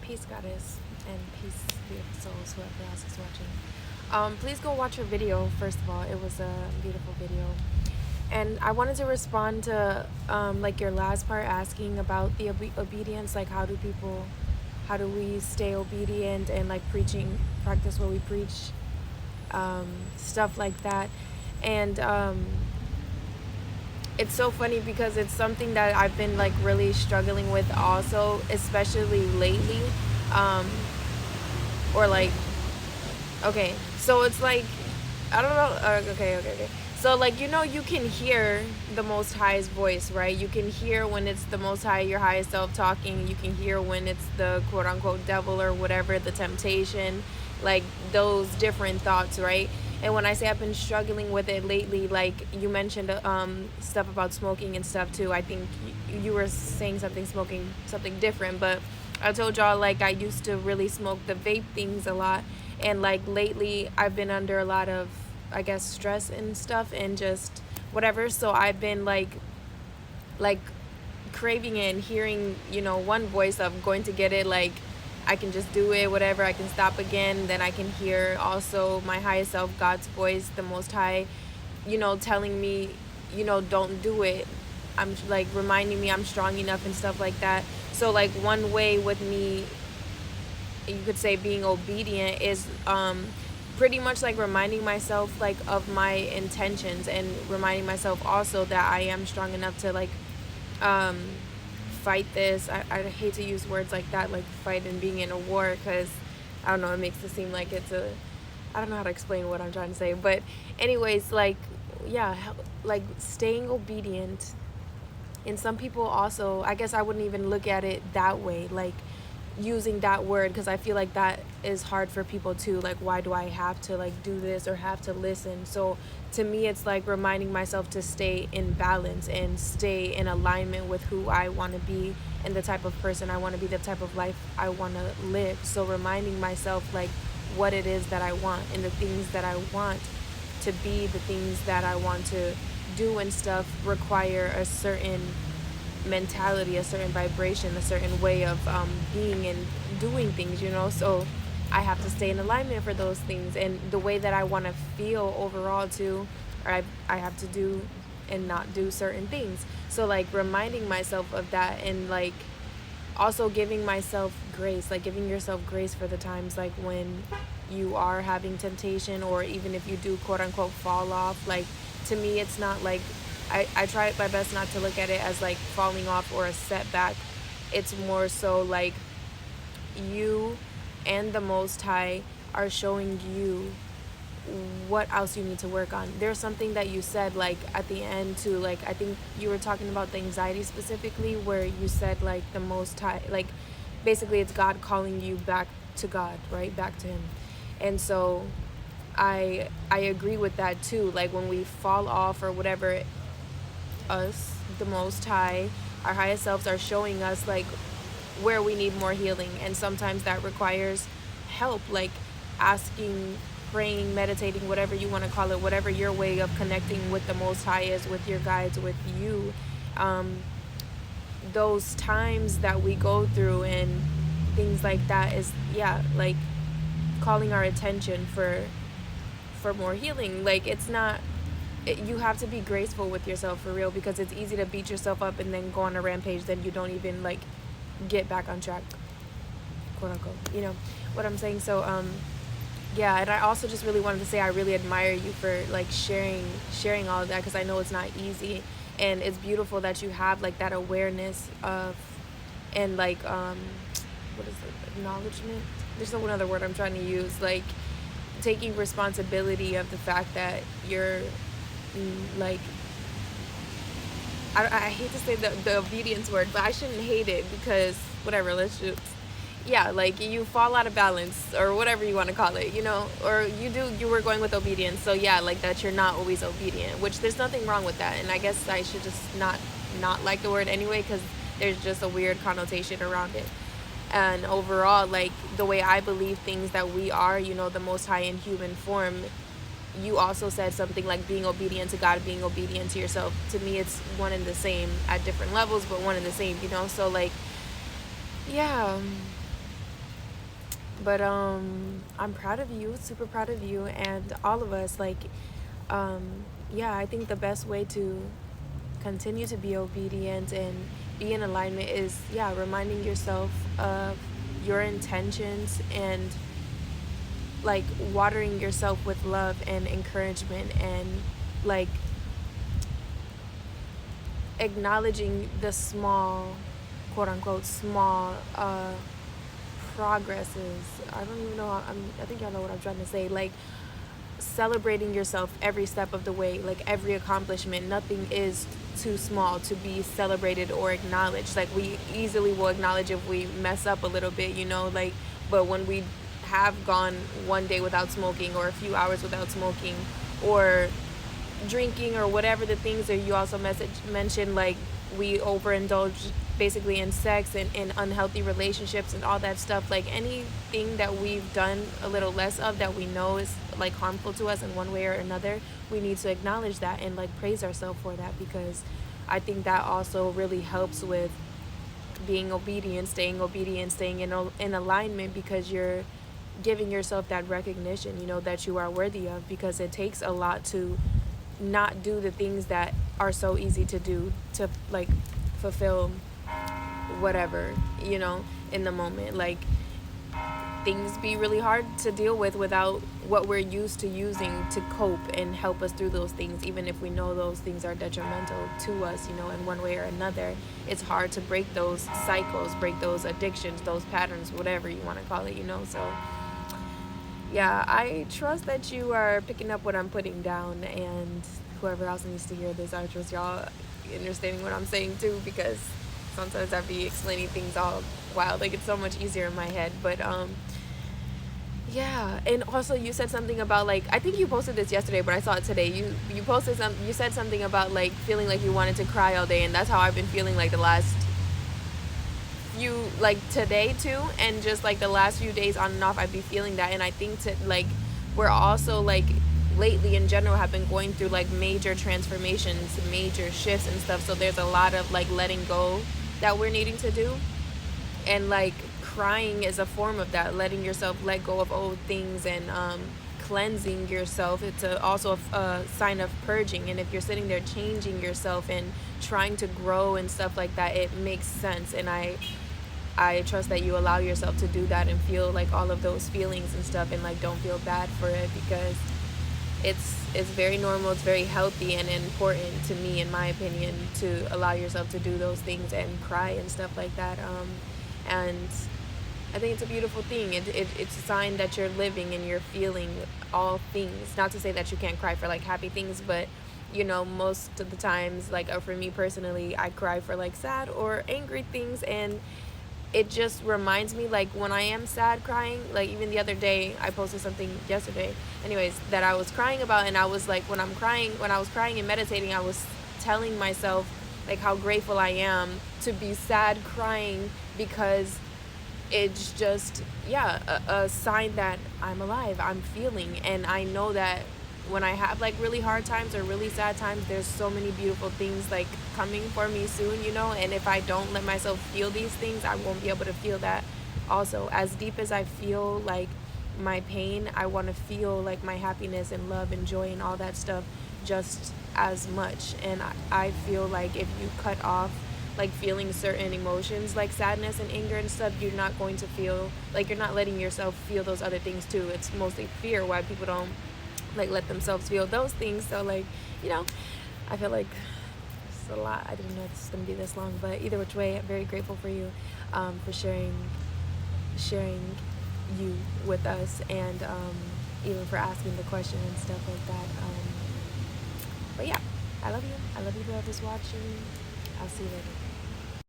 Peace, goddess, and peace, beautiful souls, whoever else is watching. Please go watch her video. First of all, it was a beautiful video, and I wanted to respond to like your last part, asking about the obedience. Like, how do we stay obedient and like practice what we preach, stuff like that, and it's so funny because it's something that I've been like really struggling with also, especially lately. Um, or like, okay, so it's like, I don't know. Okay. So like, you can hear the Most High's voice, right? You can hear when it's the Most High, your highest self talking. You can hear when it's the quote unquote devil or whatever, the temptation, like those different thoughts, right? And when I say I've been struggling with it lately, like you mentioned stuff about smoking and stuff too. I think you were saying smoking something different, but I told y'all like I used to really smoke the vape things a lot, and like lately I've been under a lot of, I guess, stress and stuff and just whatever. So I've been like craving it and hearing, one voice of going to get it, like I can just do it, whatever, I can stop again. Then I can hear also my highest self, God's voice, the Most High, telling me, don't do it. I'm like reminding me I'm strong enough and stuff like that. So like one way with me, you could say being obedient is pretty much like reminding myself like of my intentions, and reminding myself also that I am strong enough to like um fight this. I hate to use words like that, like fight and being in a war, because I don't know, it makes it seem like it's a, I don't know how to explain what I'm trying to say, but anyways, like, yeah, like staying obedient. And some people also, I guess I wouldn't even look at it that way, like using that word, because I feel like that is hard for people too. Like, why do I have to like do this or have to listen? So to me, it's like reminding myself to stay in balance and stay in alignment with who I want to be and the type of person I want to be, the type of life I want to live. So reminding myself like what it is that I want and the things that I want to be, the things that I want to do and stuff require a certain mentality, a certain vibration, a certain way of being and doing things, So I have to stay in alignment for those things, and the way that I want to feel overall too, or I have to do and not do certain things. So like reminding myself of that, and like also giving myself grace, like giving yourself grace for the times like when you are having temptation, or even if you do quote unquote fall off. Like to me, it's not like, I try my best not to look at it as like falling off or a setback. It's more so like you and the Most High are showing you what else you need to work on. There's something that you said like at the end too, like I think you were talking about the anxiety specifically, where you said like the Most High, like basically it's God calling you back to God, right? Back to Him. And so I agree with that too. Like when we fall off or whatever, us, the Most High, our highest selves are showing us like where we need more healing, and sometimes that requires help, like asking, praying, meditating, whatever you want to call it, whatever your way of connecting with the Most High is, with your guides, with you. Those times that we go through and things like that is, yeah, like calling our attention for more healing. Like it's not, you have to be graceful with yourself for real, because it's easy to beat yourself up and then go on a rampage, then you don't even like get back on track, quote unquote, what I'm saying. So yeah, and I also just really wanted to say I really admire you for like sharing all of that, because I know it's not easy, and it's beautiful that you have like that awareness of, and like what is it, acknowledgement, there's no another word I'm trying to use, like taking responsibility of the fact that you're like, I hate to say the obedience word, but I shouldn't hate it, because whatever, let's just, yeah, like you fall out of balance or whatever you want to call it, or you were going with obedience. So yeah, like that you're not always obedient, which there's nothing wrong with that. And I guess I should just not like the word anyway, because there's just a weird connotation around it. And overall, like the way I believe things, that we are, the Most High in human form, you also said something like being obedient to God, being obedient to yourself. To me, it's one and the same at different levels, but one and the same, So like, yeah, But I'm proud of you, super proud of you, and all of us. Like, yeah, I think the best way to continue to be obedient and be in alignment is, yeah, reminding yourself of your intentions and like watering yourself with love and encouragement and like acknowledging the small, quote unquote, small progresses. I don't even know. I think y'all know what I'm trying to say. Like celebrating yourself every step of the way, like every accomplishment. Nothing is too small to be celebrated or acknowledged. Like we easily will acknowledge if we mess up a little bit, you know, like, but when we have gone one day without smoking or a few hours without smoking or drinking or whatever the things, or you also mentioned like we overindulge basically in sex and in unhealthy relationships and all that stuff, like anything that we've done a little less of that we know is like harmful to us in one way or another, we need to acknowledge that and like praise ourselves for that, because I think that also really helps with being obedient, staying in alignment, because you're giving yourself that recognition, you know, that you are worthy of, because it takes a lot to not do the things that are so easy to do to like fulfill whatever, you know, in the moment. Like things be really hard to deal with without what we're used to using to cope and help us through those things, even if we know those things are detrimental to us, you know, in one way or another. It's hard to break those cycles, break those addictions, those patterns, whatever you want to call it, you know. So yeah, I trust that you are picking up what I'm putting down, and whoever else needs to hear this, I trust y'all understanding what I'm saying too, because sometimes I be explaining things all wild. Like it's so much easier in my head. But yeah, and also you said something about like, I think you posted this yesterday, but I saw it today. You posted you said something about like feeling like you wanted to cry all day, and that's how I've been feeling like the last few, like today too, and just like the last few days on and off I'd be feeling that. And I think to like we're also like lately in general have been going through like major transformations, major shifts and stuff, so there's a lot of like letting go that we're needing to do, and like crying is a form of that, letting yourself let go of old things and cleansing yourself. It's also a sign of purging, and if you're sitting there changing yourself and trying to grow and stuff like that, it makes sense. And I trust that you allow yourself to do that and feel like all of those feelings and stuff, and like don't feel bad for it, because it's very normal, it's very healthy and important to me, in my opinion, to allow yourself to do those things and cry and stuff like that. And I think it's a beautiful thing. It's a sign that you're living and you're feeling all things. Not to say that you can't cry for like happy things, but you know, most of the times, like for me personally, I cry for like sad or angry things, and it just reminds me, like when I am sad crying, like even the other day I posted something yesterday anyways that I was crying about, and I was like, when I was crying and meditating, I was telling myself like how grateful I am to be sad crying, because it's just, yeah, a sign that I'm alive, I'm feeling. And I know that when I have like really hard times or really sad times, there's so many beautiful things like coming for me soon, you know. And if I don't let myself feel these things, I won't be able to feel that also. As deep as I feel like my pain, I want to feel like my happiness and love and joy and all that stuff just as much. And I feel like if you cut off like feeling certain emotions like sadness and anger and stuff, you're not going to feel like, you're not letting yourself feel those other things too. It's mostly fear why people don't like let themselves feel those things. So like, you know, I feel like it's a lot. I didn't know it's gonna be this long, but either which way, I'm very grateful for you, for sharing you with us, and even for asking the question and stuff like that. But yeah, I love you, whoever's watching. I'll see you later.